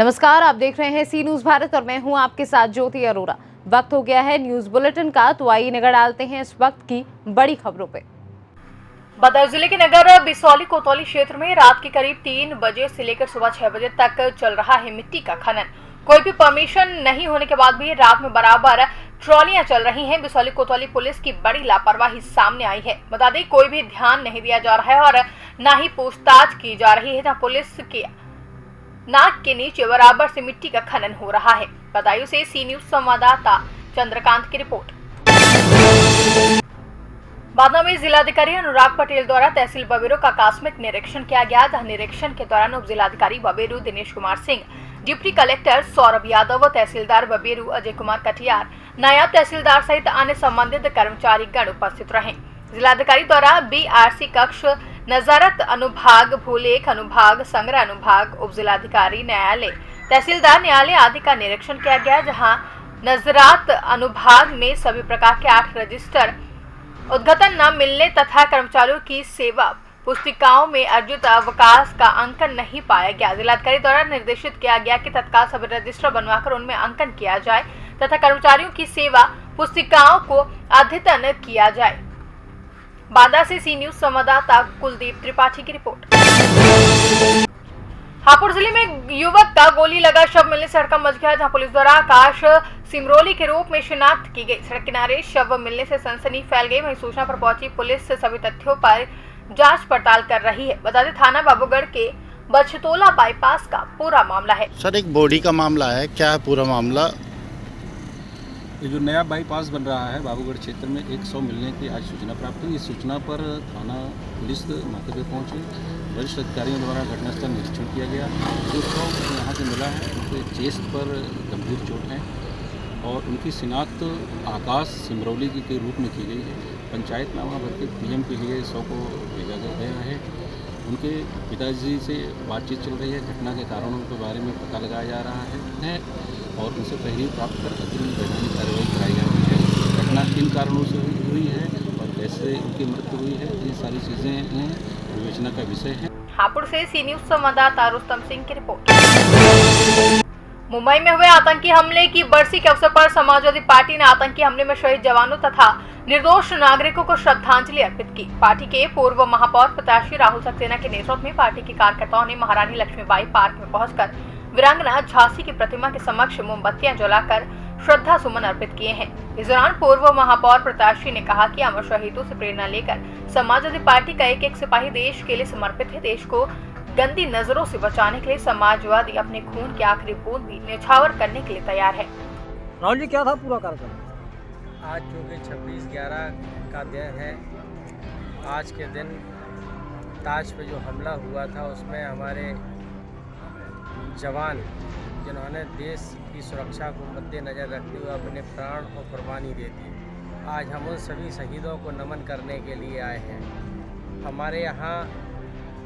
नमस्कार, आप देख रहे हैं सी न्यूज भारत और मैं हूं आपके साथ ज्योति अरोरा। वक्त हो गया है न्यूज बुलेटिन का, तो आइए नजर डालते हैं इस वक्त की बड़ी खबरों पे। बदायूं जिले के नगर बिसौली कोतवाली क्षेत्र में रात के करीब 3 बजे से लेकर सुबह 6 बजे तक चल रहा है मिट्टी का खनन। कोई भी परमिशन नहीं होने के बाद भी रात में बराबर ट्रॉलियां चल रही हैं। बिसौली कोतवाली पुलिस की बड़ी लापरवाही सामने आई है। बता दें, कोई भी ध्यान नहीं दिया जा रहा है और न ही पूछताछ की जा रही है, जहां पुलिस की नाक के नीचे बराबर से मिट्टी का खनन हो रहा है। बदायूं से सी न्यूज संवाददाता चंद्रकांत की रिपोर्ट। बांदा में जिलाधिकारी अनुराग पटेल द्वारा तहसील बबेरू का आकस्मिक निरीक्षण किया गया, जहां निरीक्षण के दौरान उप जिलाधिकारी बबेरू दिनेश कुमार सिंह, डिप्टी कलेक्टर सौरभ यादव, तहसीलदार बबेरू अजय कुमार कटियार, नायब तहसीलदार सहित अन्य संबंधित कर्मचारी गण उपस्थित रहे। जिलाधिकारी द्वारा बीआरसी कक्ष, नजारत अनुभाग, भूलेख अनुभाग, संग्रह अनुभाग, उप जिलाधिकारी न्यायालय, तहसीलदार न्यायालय आदि का निरीक्षण किया गया, जहां नजरात अनुभाग में सभी प्रकार के 8 रजिस्टर उद्घाटन न मिलने तथा कर्मचारियों की सेवा पुस्तिकाओं में अर्जित अवकाश का अंकन नहीं पाया गया। जिलाधिकारी द्वारा निर्देशित किया गया कि तत्काल सभी रजिस्टर बनवाकर उनमें अंकन किया जाए तथा कर्मचारियों की सेवा पुस्तिकाओं को अद्यतन किया जाए। बांदा से सी न्यूज संवाददाता कुलदीप त्रिपाठी की रिपोर्ट। हापुड़ जिले में युवक का गोली लगा शव मिलने से हड़कंप मच गया, जहां पुलिस द्वारा आकाश सिमरोली के रूप में शिनाख्त की गई। सड़क किनारे शव मिलने से सनसनी फैल गई। वहीं सूचना पर पहुंची पुलिस से सभी तथ्यों पर जांच पड़ताल कर रही है। बता दें, थाना बाबूगढ़ के बछतोला बाईपास का पूरा मामला है। सर, एक बॉडी का मामला है, क्या है पूरा मामला? ये जो नया बाईपास बन रहा है बाबूगढ़ क्षेत्र में, एक शव मिलने की आज सूचना प्राप्त हुई। इस सूचना पर थाना पुलिस मौके पर पहुंची। वरिष्ठ अधिकारियों द्वारा घटनास्थल निरीक्षण किया गया। जो शव यहाँ से मिला है उनके चेस्ट पर गंभीर चोट है और उनकी शिनाख्त आकाश सिमरौली के रूप में की गई है। पंचायतनामा भर के पीएम के लिए शव को भेजा गया है। उनके पिताजी से बातचीत चल रही है। घटना के कारणों के बारे में पता लगाया जा रहा है और उनसे तहरीर प्राप्त कर अग्रिम वैधानिक कार्रवाई कराई जा रही है। घटना किन कारणों से हुई है और कैसे उनकी मृत्यु हुई है, ये सारी चीज़ें विवेचना का विषय है। हापुड़ से सी न्यूज संवाददाता रुस्तम सिंह की रिपोर्ट। मुंबई में हुए आतंकी हमले की बरसी के अवसर पर समाजवादी पार्टी ने आतंकी हमले में शहीद जवानों तथा निर्दोष नागरिकों को श्रद्धांजलि अर्पित की। पार्टी के पूर्व महापौर प्रत्याशी राहुल सक्सेना के नेतृत्व में पार्टी के कार्यकर्ताओं ने महारानी लक्ष्मीबाई पार्क में पहुंचकर वीरांगना झांसी की प्रतिमा के समक्ष मोमबत्तियां जलाकर श्रद्धा सुमन अर्पित किए हैं। इस दौरान पूर्व महापौर प्रत्याशी ने कहा कि अमर शहीदों से प्रेरणा लेकर समाजवादी पार्टी का एक सिपाही देश के लिए समर्पित है। देश को गंदी नजरों से बचाने के लिए समाजवादी अपने खून की आखिरी बूंद भी न्यौछावर करने के लिए तैयार है। राहुल जी, क्या था पूरा कार्यक्रम? आज चूँकि 26/11 का दिन है, आज के दिन ताज पे जो हमला हुआ था उसमें हमारे जवान जिन्होंने देश की सुरक्षा को मद्देनजर रखते हुए अपने प्राण और कुर्बानी दे दी, आज हम उन सभी शहीदों को नमन करने के लिए आए हैं। हमारे यहाँ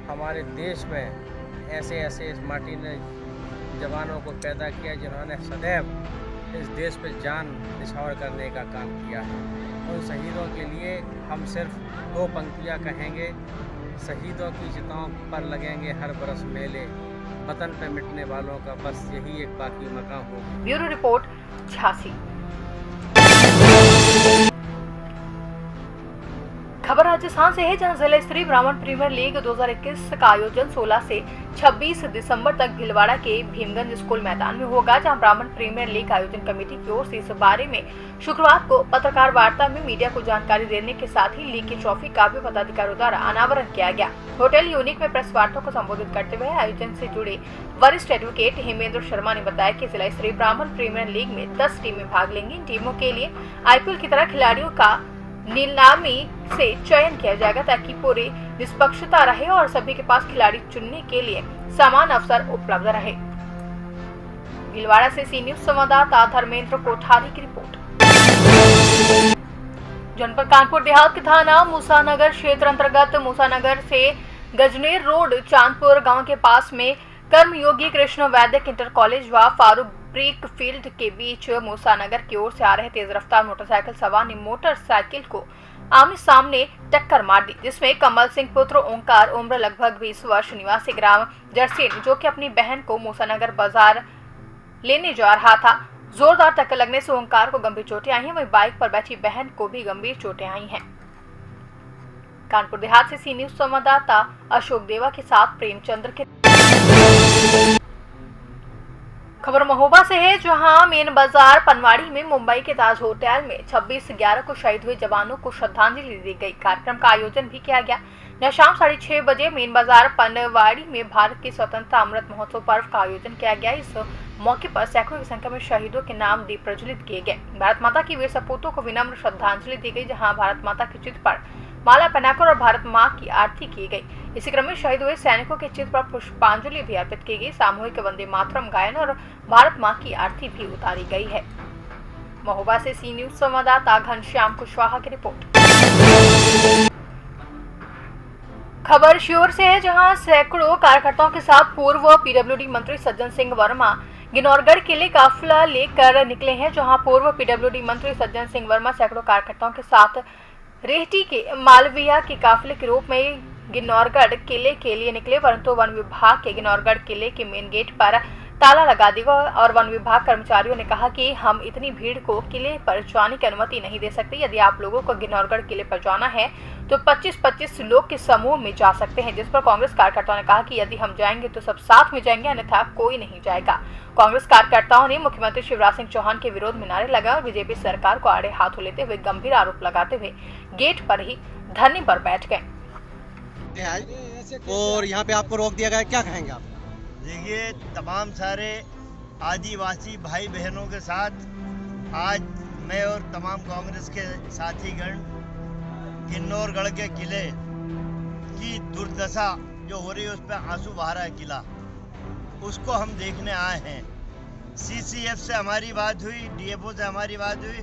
हमारे देश में ऐसे ऐसे इस माटी ने जवानों को पैदा किया जिन्होंने सदैव इस देश पे जान निछावर करने का काम किया है। उन शहीदों के लिए हम सिर्फ 2 पंक्तियाँ कहेंगे। शहीदों की चिताओं पर लगेंगे हर बरस मेले, वतन पे मिटने वालों का बस यही एक बाकी मकाम हो। Bureau report, Jhansi. खबर राजस्थान से है, जहां जिला स्तरीय ब्राह्मण प्रीमियर लीग 2021 का आयोजन 16 से 26 दिसंबर तक भीलवाड़ा के भीमगंज स्कूल मैदान में होगा, जहां ब्राह्मण प्रीमियर लीग आयोजन कमेटी की ओर से इस बारे में शुक्रवार को पत्रकार वार्ता में मीडिया को जानकारी देने के साथ ही लीग की ट्रॉफी का भी पदाधिकारियों द्वारा अनावरण किया गया। होटल यूनिक में प्रेस वार्ता को संबोधित करते हुए आयोजन से जुड़े वरिष्ठ एडवोकेट हेमेंद्र शर्मा ने बताया कि जिला स्तरीय ब्राह्मण प्रीमियर लीग में 10 टीमें भाग लेंगी। इन टीमों के लिए आईपीएल की तरह खिलाड़ियों का नीलामी से चयन किया जाएगा, ताकि पूरी निष्पक्षता रहे और सभी के पास खिलाड़ी चुनने के लिए समान अवसर उपलब्ध रहे। भीलवाड़ा से सी न्यूज संवाददाता धर्मेंद्र कोठारी की रिपोर्ट। जनपद कानपुर देहात के थाना मूसानगर क्षेत्र अंतर्गत मूसानगर से गजनेर रोड चांदपुर गांव के पास में कर्मयोगी कृष्ण वैद्य इंटर कॉलेज व फारूक ब्रिक फील्ड के बीच मूसानगर की ओर से आ रहे तेज रफ्तार मोटरसाइकिल सवार ने मोटरसाइकिल को आमने सामने टक्कर मार दी, जिसमें कमल सिंह पुत्र ओंकार उम्र लगभग 20 वर्ष निवासी ग्राम जरसेन, जो कि अपनी बहन को मूसानगर बाजार लेने जा रहा था, जोरदार टक्कर लगने से ओंकार को गंभीर चोटें आई हैं। वहीं बाइक पर बैठी बहन को भी गंभीर चोटें आई हैं। कानपुर देहात से सी न्यूज संवाददाता अशोक देवा के साथ प्रेमचंद्र की खबर महोबा से है, जहां मेन बाजार पनवाड़ी में मुंबई के ताज होटल में 26/11 को शहीद हुए जवानों को श्रद्धांजलि दी गई। कार्यक्रम का आयोजन भी किया गया। यह शाम 6:30 बजे मेन बाजार पनवाड़ी में भारत के स्वतंत्रता अमृत महोत्सव पर्व का आयोजन किया गया। इस मौके पर सैकड़ों की संख्या में शहीदों के नाम दीप प्रज्वलित किए गए। भारत माता की वीर सपूतों को विनम्र श्रद्धांजलि दी गई, जहाँ भारत माता के चित्र पर माला पहनाकर और भारत माँ की आरती की गई। इसी क्रम में शहीद हुए सैनिकों के चित्र पर पुष्पांजलि भी अर्पित की गई। सामूहिक वंदे मातरम गायन और भारत माँ की आरती भी उतारी गई है। महोबा से सी न्यूज संवाददाता घनश्याम कुशवाहा की रिपोर्ट। खबर श्योर से है, जहां सैकड़ों कार्यकर्ताओं के साथ पूर्व पीडब्ल्यूडी मंत्री सज्जन सिंह वर्मा गिनौरगढ़ किले काफिला लेकर निकले हैं। जहां पूर्व पीडब्ल्यूडी मंत्री सज्जन सिंह वर्मा सैकड़ों कार्यकर्ताओं के साथ रेहटी के मालविया के काफिले के रूप में गिनौरगढ़ किले के लिए निकले, परंतु वन विभाग के गिनौरगढ़ किले के मेन गेट पर ताला लगा दिया और वन विभाग कर्मचारियों ने कहा कि हम इतनी भीड़ को किले पर जाने की अनुमति नहीं दे सकते। यदि आप लोगों को गिनौरगढ़ किले पर जाना है तो 25-25 लोग के समूह में जा सकते हैं, जिस पर कांग्रेस कार्यकर्ताओं ने कहा कि यदि हम जाएंगे तो सब साथ में जाएंगे, अन्यथा कोई नहीं जाएगा। कांग्रेस कार्यकर्ताओं ने मुख्यमंत्री शिवराज सिंह चौहान के विरोध में नारे लगाए और बीजेपी सरकार को आड़े हाथों लेते हुए गंभीर आरोप लगाते हुए गेट पर ही धरने पर बैठ गए। और यहाँ पे आपको रोक दिया गया, क्या कहेंगे आप? देखिए, तमाम सारे आदिवासी भाई बहनों के साथ आज मैं और तमाम कांग्रेस के साथीगण किन्नौरगढ़ के किले की दुर्दशा जो हो रही है उस पर आंसू बहा रहा है किला, उसको हम देखने आए हैं। सीसीएफ से हमारी बात हुई, डीएफओ से हमारी बात हुई,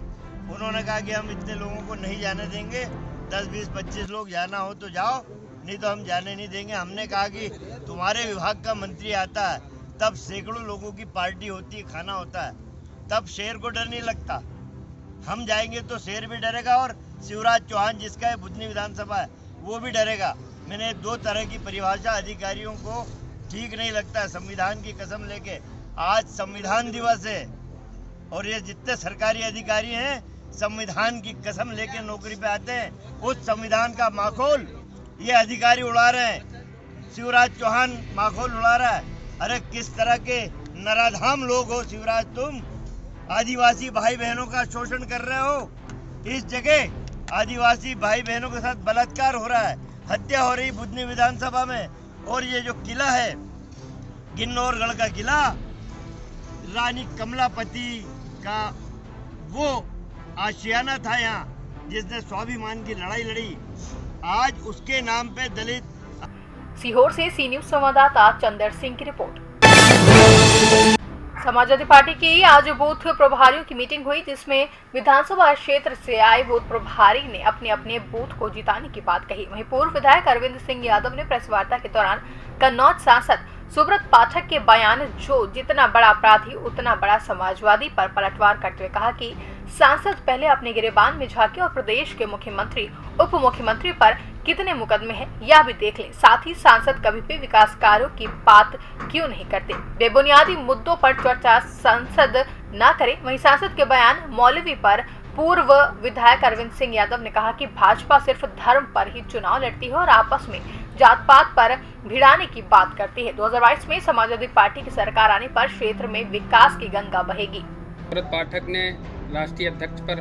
उन्होंने कहा कि हम इतने लोगों को नहीं जाने देंगे, 10, 20, 25 लोग जाना हो तो जाओ, नहीं तो हम जाने नहीं देंगे। हमने कहा कि तुम्हारे विभाग का मंत्री आता है तब सैकड़ों लोगों की पार्टी होती है, खाना होता है, तब शेर को डर नहीं लगता। हम जाएंगे तो शेर भी डरेगा और शिवराज चौहान जिसका है बुधनी विधानसभा है वो भी डरेगा। मैंने 2 तरह की परिभाषा अधिकारियों को ठीक नहीं लगता है। संविधान की कसम लेके आज संविधान दिवस है और ये जितने सरकारी अधिकारी हैं संविधान की कसम लेके नौकरी पे आते हैं, उस संविधान का माखौल ये अधिकारी उड़ा रहे हैं। शिवराज चौहान माखौल उड़ा रहा है। अरे किस तरह के नराधाम लोग हो शिवराज, तुम आदिवासी भाई बहनों का शोषण कर रहे हो। इस जगह आदिवासी भाई बहनों के साथ बलात्कार हो रहा है, हत्या हो रही बुधनी विधानसभा में। और ये जो किला है किन्नौरगढ़ का किला, रानी कमलापति का वो आशियाना था यहाँ जिसने स्वाभिमान की लड़ाई लड़ी, आज उसके नाम पे दलित। सीहोर से सी न्यूज संवाददाता चंदर सिंह की रिपोर्ट। समाजवादी पार्टी की आज बूथ प्रभारियों की मीटिंग हुई, जिसमें विधानसभा क्षेत्र से आए बूथ प्रभारी ने अपने अपने बूथ को जिताने की बात कही। वहीं पूर्व विधायक अरविंद सिंह यादव ने प्रेस वार्ता के दौरान कन्नौज सांसद सुब्रत पाठक के बयान जो जितना बड़ा अपराधी उतना बड़ा समाजवादी पर पलटवार करते हुए कहा कि सांसद पहले अपने गिरेबान में झांके और प्रदेश के मुख्यमंत्री उप मुख्यमंत्री पर कितने मुकदमे हैं यह भी देख लें। साथ ही सांसद कभी भी विकास कार्यों की बात क्यों नहीं करते, बेबुनियादी मुद्दों पर चर्चा सांसद न करे। वहीं सांसद के बयान मौलवी पर पूर्व विधायक अरविंद सिंह यादव ने कहा कि भाजपा सिर्फ धर्म पर ही चुनाव लड़ती है और आपस में जात पात पर भिड़ाने की बात करती है। 2022 में समाजवादी पार्टी की सरकार आने पर क्षेत्र में विकास की गंगा बहेगी। सुब्रत पाठक ने राष्ट्रीय अध्यक्ष पर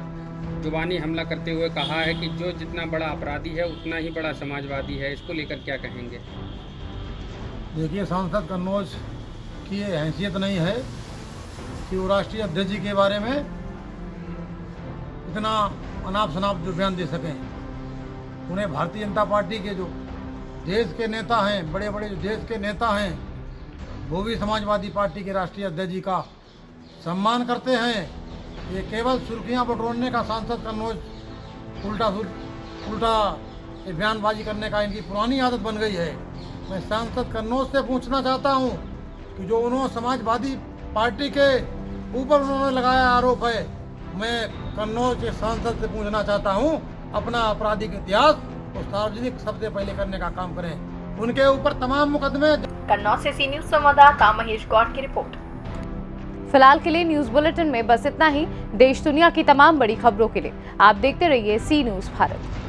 जुबानी हमला करते हुए कहा है कि जो जितना बड़ा अपराधी है उतना ही बड़ा समाजवादी है, इसको लेकर क्या कहेंगे? देखिए, सांसद कन्नौज की ये हैसियत नहीं है कि वो राष्ट्रीय अध्यक्ष जी के बारे में इतना अनाप शनाप जो बयान दे सकें। उन्हें भारतीय जनता पार्टी के जो देश के नेता हैं, बड़े बड़े जो देश के नेता हैं, वो भी समाजवादी पार्टी के राष्ट्रीय अध्यक्ष जी का सम्मान करते हैं। ये केवल सुर्खियां बटोरने का सांसद कन्नौज उल्टा बयानबाजी करने का इनकी पुरानी आदत बन गई है। मैं सांसद कन्नौज से पूछना चाहता हूं कि जो उन्होंने समाजवादी पार्टी के ऊपर उन्होंने लगाया आरोप है, मैं कन्नौज के सांसद से पूछना चाहता हूं अपना आपराधिक इतिहास को सार्वजनिक सबसे पहले करने का काम करें। उनके ऊपर तमाम मुकदमे। कन्नौज से सी न्यूज संवाददाता महेश गौड़ की रिपोर्ट। फिलहाल के लिए न्यूज बुलेटिन में बस इतना ही। देश दुनिया की तमाम बड़ी खबरों के लिए आप देखते रहिए सी न्यूज भारत।